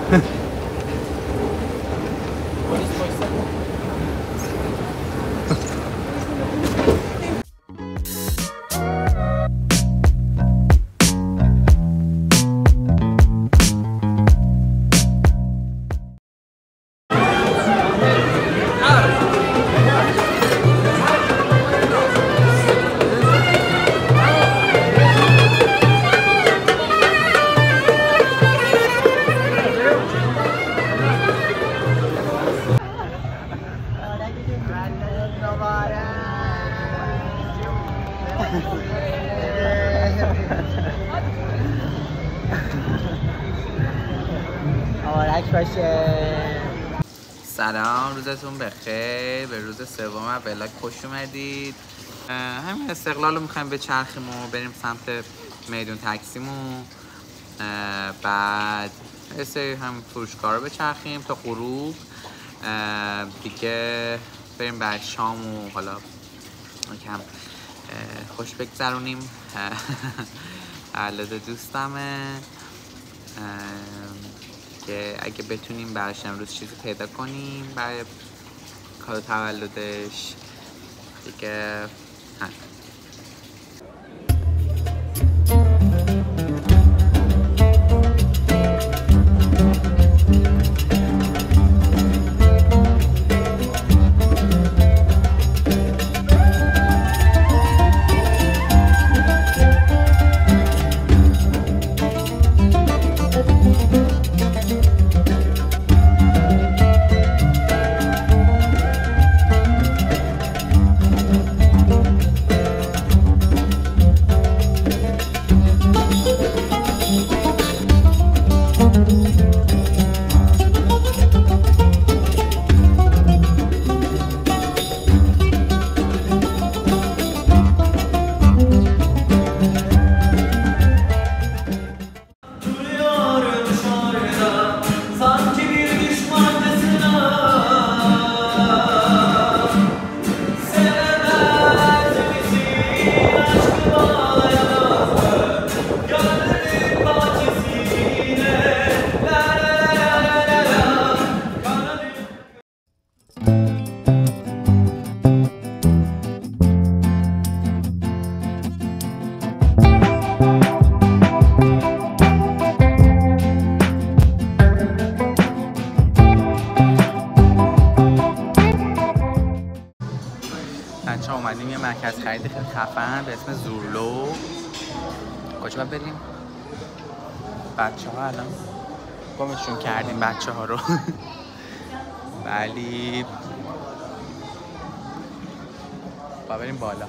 آرک باشه. سلام، روزتون بخیر. به روز سوم ولاگ خوش اومدید. همین استقلال رو میخوایم بچرخیم و بریم سمت میدون تکسیمون. بعد یه سری هم فروشگاه رو بچرخیم تا غروب دیگه، بریم بعد شام و حالا یکم خوش بگذرونیم. تولد دوستمه که اگه بتونیم براش امروز چیزی پیدا کنیم برای کادو تولدش دیگه. بچه ها اومدیم یه مرکز خرید خیلی خفن به اسم زورلو. کجا باید بریم؟ بچه ها الان گمشون کردیم بچه ها رو. ولی باید بریم بالا.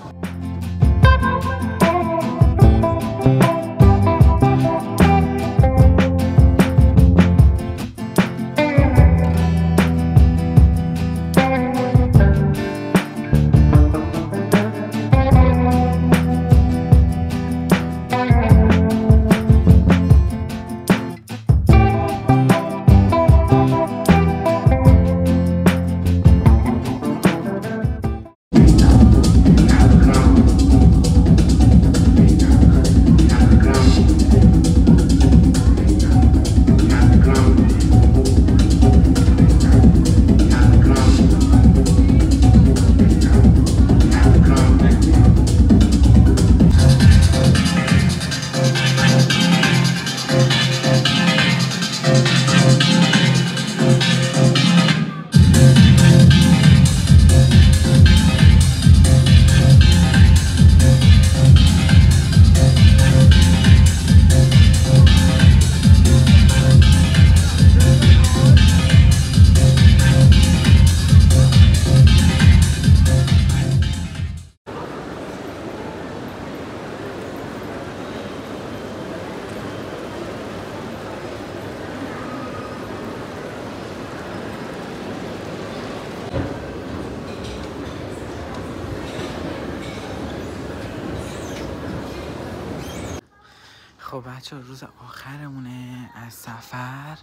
خب بچه روز آخرمونه از سفر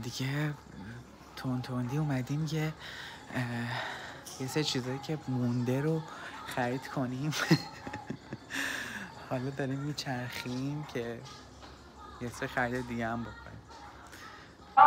دیگه. تندی اومدیم یه سری چیزایی که مونده رو خرید کنیم. حالا داریم میچرخیم که یه سری خرید دیگه هم بکنیم. بچه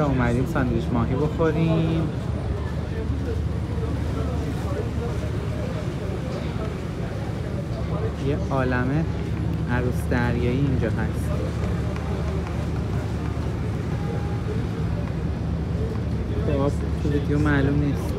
ها اومدیم ساندویچ ماهی بخوریم. یه عالمه عروس دریایی اینجا هست. خب تو ویدیو معلوم نیست.